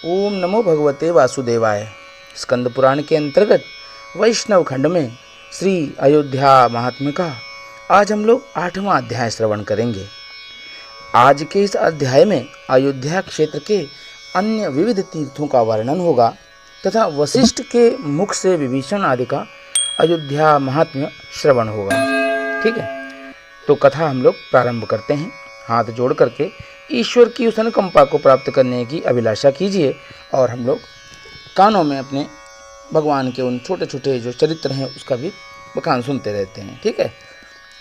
ओम नमो भगवते वासुदेवाय। स्कंद पुराण के अंतर्गत वैष्णव खंड में श्री अयोध्या महात्म्य का आज हम लोग 8वां अध्याय श्रवण करेंगे। आज के इस अध्याय में अयोध्या क्षेत्र के अन्य विविध तीर्थों का वर्णन होगा तथा वशिष्ठ के मुख से विभीषण आदि का अयोध्या महात्म्य श्रवण होगा। ठीक है, तो कथा हम लोग प्रारंभ करते हैं। हाथ जोड़ करके ईश्वर की उस अनुकंपा को प्राप्त करने की अभिलाषा कीजिए और हम लोग कानों में अपने भगवान के उन छोटे छोटे जो चरित्र हैं उसका भी बखान सुनते रहते हैं। ठीक है,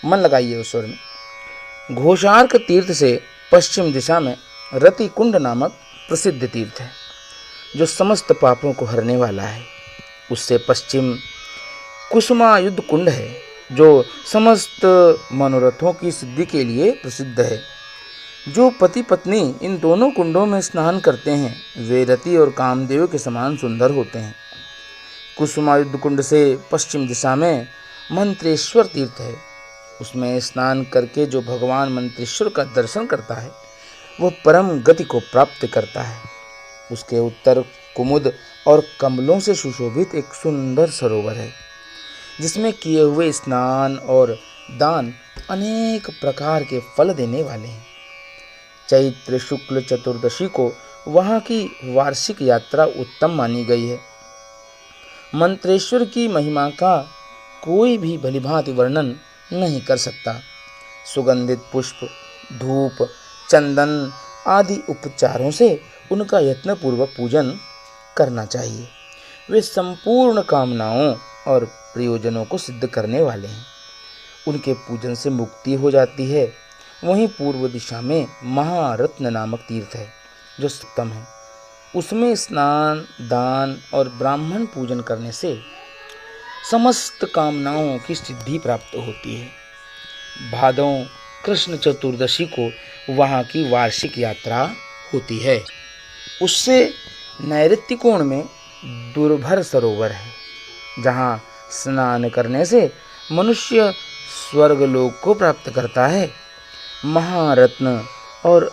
मन लगाइए उस स्वर में। घोषार्क तीर्थ से पश्चिम दिशा में रति कुंड नामक प्रसिद्ध तीर्थ है जो समस्त पापों को हरने वाला है। उससे पश्चिम कुसुमायुध कुंड है जो समस्त मनोरथों की सिद्धि के लिए प्रसिद्ध है। जो पति पत्नी इन दोनों कुंडों में स्नान करते हैं वे रति और कामदेव के समान सुंदर होते हैं। कुसुमायुध कुंड से पश्चिम दिशा में मंत्रेश्वर तीर्थ है। उसमें स्नान करके जो भगवान मंत्रेश्वर का दर्शन करता है वह परम गति को प्राप्त करता है। उसके उत्तर कुमुद और कमलों से सुशोभित एक सुंदर सरोवर है जिसमें किए हुए स्नान और दान अनेक प्रकार के फल देने वाले हैं। चैत्र शुक्ल चतुर्दशी को वहाँ की वार्षिक यात्रा उत्तम मानी गई है। मंत्रेश्वर की महिमा का कोई भी भलीभांति वर्णन नहीं कर सकता। सुगंधित पुष्प, धूप, चंदन आदि उपचारों से उनका यत्नपूर्वक पूजन करना चाहिए। वे संपूर्ण कामनाओं और प्रयोजनों को सिद्ध करने वाले हैं। उनके पूजन से मुक्ति हो जाती है। वहीं पूर्व दिशा में महारत्न नामक तीर्थ है जो सप्तम है। उसमें स्नान, दान और ब्राह्मण पूजन करने से समस्त कामनाओं की सिद्धि प्राप्त होती है। भादों कृष्ण चतुर्दशी को वहाँ की वार्षिक यात्रा होती है। उससे नैऋत्य कोण में दुर्भर सरोवर है जहाँ स्नान करने से मनुष्य स्वर्गलोक को प्राप्त करता है। महारत्न और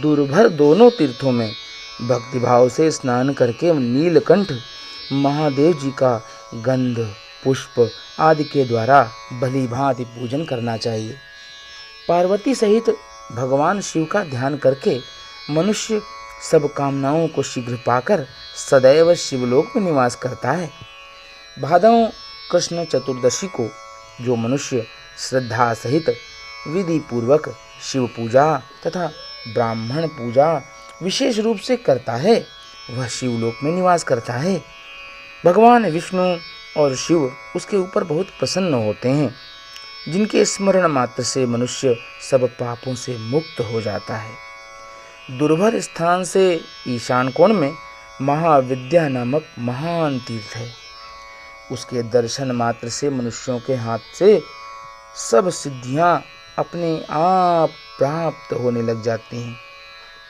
दुर्भर दोनों तीर्थों में भक्तिभाव से स्नान करके नीलकंठ महादेव जी का गंध, पुष्प आदि के द्वारा भलीभांति पूजन करना चाहिए। पार्वती सहित भगवान शिव का ध्यान करके मनुष्य सब कामनाओं को शीघ्र पाकर सदैव शिवलोक में निवास करता है। भादों कृष्ण चतुर्दशी को जो मनुष्य श्रद्धा सहित विधि पूर्वक शिव पूजा तथा ब्राह्मण पूजा विशेष रूप से करता है वह शिवलोक में निवास करता है। भगवान विष्णु और शिव उसके ऊपर बहुत प्रसन्न होते हैं, जिनके स्मरण मात्र से मनुष्य सब पापों से मुक्त हो जाता है। दुर्भर स्थान से ईशान कोण में महाविद्या नामक महान तीर्थ है। उसके दर्शन मात्र से मनुष्यों के हाथ से सब सिद्धियां अपने आप प्राप्त होने लग जाती हैं।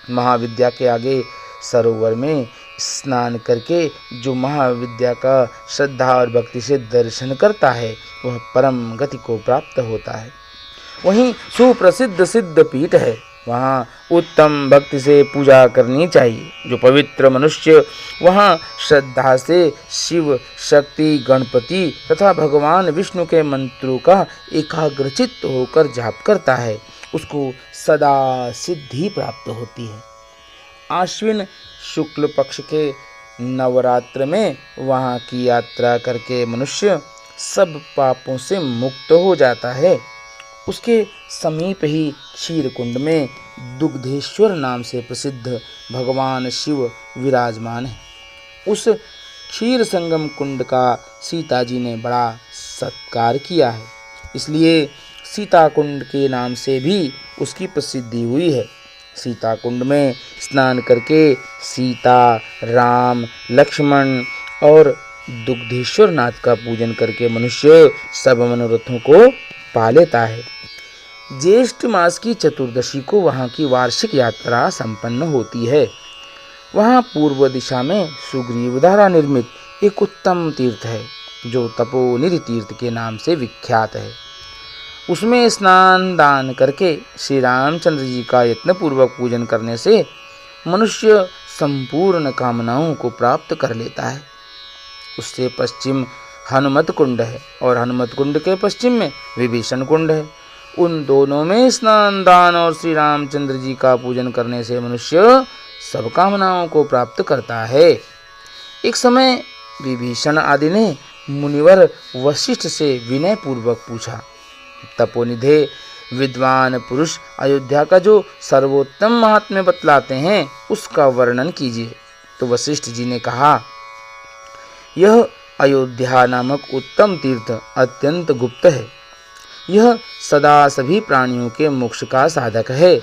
महाविद्या के आगे सरोवर में स्नान करके जो महाविद्या का श्रद्धा और भक्ति से दर्शन करता है वह परम गति को प्राप्त होता है। वहीं सुप्रसिद्ध सिद्ध पीठ है, वहाँ उत्तम भक्ति से पूजा करनी चाहिए। जो पवित्र मनुष्य वहाँ श्रद्धा से शिव, शक्ति, गणपति तथा भगवान विष्णु के मंत्रों का एकाग्रचित्त होकर जाप करता है उसको सदा सिद्धि प्राप्त होती है। आश्विन शुक्ल पक्ष के नवरात्र में वहाँ की यात्रा करके मनुष्य सब पापों से मुक्त हो जाता है। उसके समीप ही क्षीर कुंड में दुग्धेश्वर नाम से प्रसिद्ध भगवान शिव विराजमान है। उस क्षीर संगम कुंड का सीता जी ने बड़ा सत्कार किया है, इसलिए सीता कुंड के नाम से भी उसकी प्रसिद्धि हुई है। सीता कुंड में स्नान करके सीता, राम, लक्ष्मण और दुग्धेश्वर नाथ का पूजन करके मनुष्य सब मनोरथों को पा लेता है। ज्येष्ठ मास की चतुर्दशी को वहाँ की वार्षिक यात्रा संपन्न होती है। वहाँ पूर्व दिशा में सुग्रीव द्वारा निर्मित एक उत्तम तीर्थ है जो तपोनिधि तीर्थ के नाम से विख्यात है। उसमें स्नान दान करके श्री रामचंद्र जी का यत्नपूर्वक पूजन करने से मनुष्य संपूर्ण कामनाओं को प्राप्त कर लेता है। उससे पश्चिम हनुमत कुंड है और हनुमत कुंड के पश्चिम में विभीषण कुंड है। उन दोनों में स्नान, दान और श्री रामचंद्र जी का पूजन करने से मनुष्य सब कामनाओं को प्राप्त करता है। एक समय विभीषण आदि ने मुनिवर वशिष्ठ से विनय पूर्वक पूछा, तपोनिधे विद्वान पुरुष अयोध्या का जो सर्वोत्तम महात्म्य बतलाते हैं उसका वर्णन कीजिए। तो वशिष्ठ जी ने कहा, यह अयोध्या नामक उत्तम तीर्थ अत्यंत गुप्त है। यह सदा सभी प्राणियों के मोक्ष का साधक है।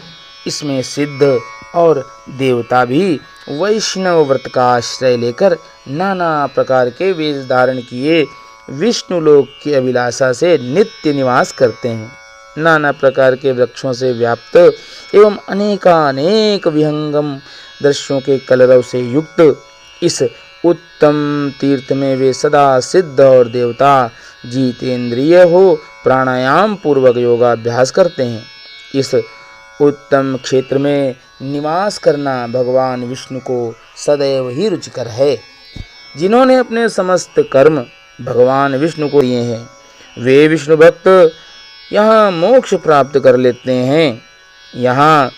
इसमें सिद्ध और देवता भी वैष्णव व्रत का आश्रय लेकर नाना प्रकार के वेश धारण किए विष्णु लोक की अभिलाषा से नित्य निवास करते हैं। नाना प्रकार के वृक्षों से व्याप्त एवं अनेकानेक विहंगम दृश्यों के कलरव से युक्त इस उत्तम तीर्थ में वे सदा सिद्ध और देवता जितेंद्रिय हो प्राणायाम पूर्वक योगाभ्यास करते हैं। इस उत्तम क्षेत्र में निवास करना भगवान विष्णु को सदैव ही रुचिकर है। जिन्होंने अपने समस्त कर्म भगवान विष्णु को दिए हैं वे विष्णु भक्त यहाँ मोक्ष प्राप्त कर लेते हैं। यहाँ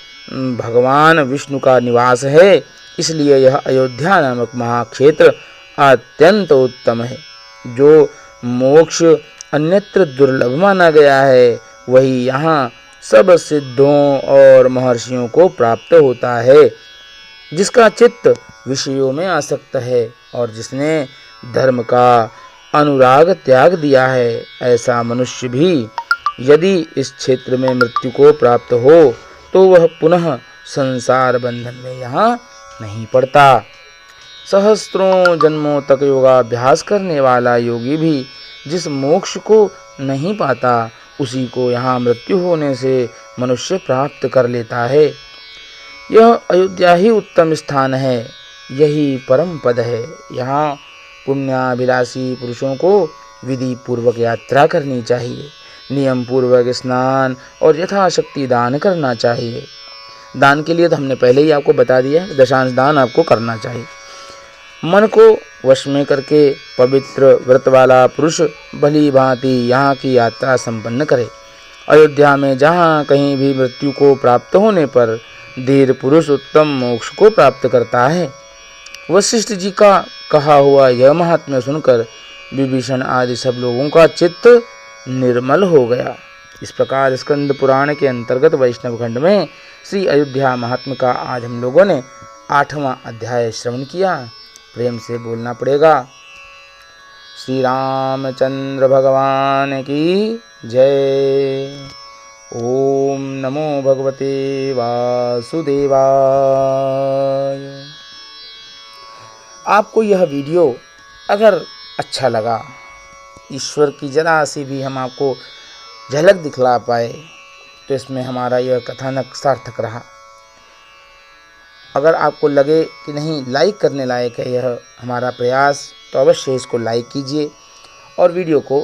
भगवान विष्णु का निवास है, इसलिए यह अयोध्या नामक महाक्षेत्र अत्यंत उत्तम है। जो मोक्ष अन्यत्र दुर्लभ माना गया है वही यहाँ सब सिद्धों और महर्षियों को प्राप्त होता है। जिसका चित्त विषयों में आसक्त है और जिसने धर्म का अनुराग त्याग दिया है, ऐसा मनुष्य भी यदि इस क्षेत्र में मृत्यु को प्राप्त हो तो वह पुनः संसार बंधन में यहाँ नहीं पड़ता। सहस्त्रों जन्मों तक योगाभ्यास करने वाला योगी भी जिस मोक्ष को नहीं पाता उसी को यहाँ मृत्यु होने से मनुष्य प्राप्त कर लेता है। यह अयोध्या ही उत्तम स्थान है, यही परम पद है। यहाँ पुण्याभिलाषी पुरुषों को विधि पूर्वक यात्रा करनी चाहिए, नियम पूर्वक स्नान और यथाशक्ति दान करना चाहिए। दान के लिए तो हमने पहले ही आपको बता दिया है, दशांश दान आपको करना चाहिए। मन को वश में करके पवित्र व्रत वाला पुरुष भली भांति यहाँ की यात्रा संपन्न करे। अयोध्या में जहाँ कहीं भी मृत्यु को प्राप्त होने पर धीर पुरुष उत्तम मोक्ष को प्राप्त करता है। वशिष्ठ जी का कहा हुआ यह महात्म्य सुनकर विभीषण आदि सब लोगों का चित्त निर्मल हो गया। इस प्रकार स्कंद पुराण के अंतर्गत वैष्णव खंड में श्री अयोध्या महात्म्य का आज हम लोगों ने 8वां अध्याय श्रवण किया। प्रेम से बोलना पड़ेगा, श्री रामचंद्र भगवान की जय। ओम नमो भगवते वासुदेवाय। आपको यह वीडियो अगर अच्छा लगा, ईश्वर की जरा सी भी हम आपको झलक दिखला पाए तो इसमें हमारा यह कथानक सार्थक रहा। अगर आपको लगे कि नहीं लाइक करने लायक है यह हमारा प्रयास, तो अवश्य इसको लाइक कीजिए और वीडियो को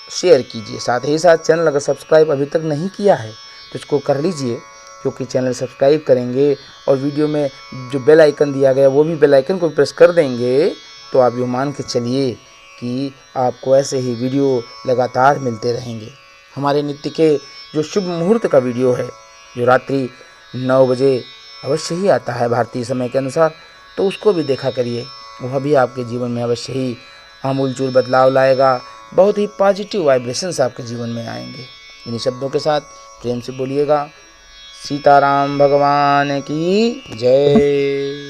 शेयर कीजिए। साथ ही साथ चैनल अगर सब्सक्राइब अभी तक नहीं किया है तो इसको कर लीजिए, क्योंकि चैनल सब्सक्राइब करेंगे और वीडियो में जो बेल आइकन दिया गया वो भी बेल आइकन को प्रेस कर देंगे तो आप यूँ मान के चलिए कि आपको ऐसे ही वीडियो लगातार मिलते रहेंगे। हमारे नित्य के जो शुभ मुहूर्त का वीडियो है जो रात्रि 9 बजे अवश्य ही आता है भारतीय समय के अनुसार, तो उसको भी देखा करिए। वह भी आपके जीवन में अवश्य ही आमूलचूल बदलाव लाएगा। बहुत ही पॉजिटिव वाइब्रेशंस आपके जीवन में आएंगे। इन्हीं शब्दों के साथ प्रेम से बोलिएगा, सीताराम भगवान की जय।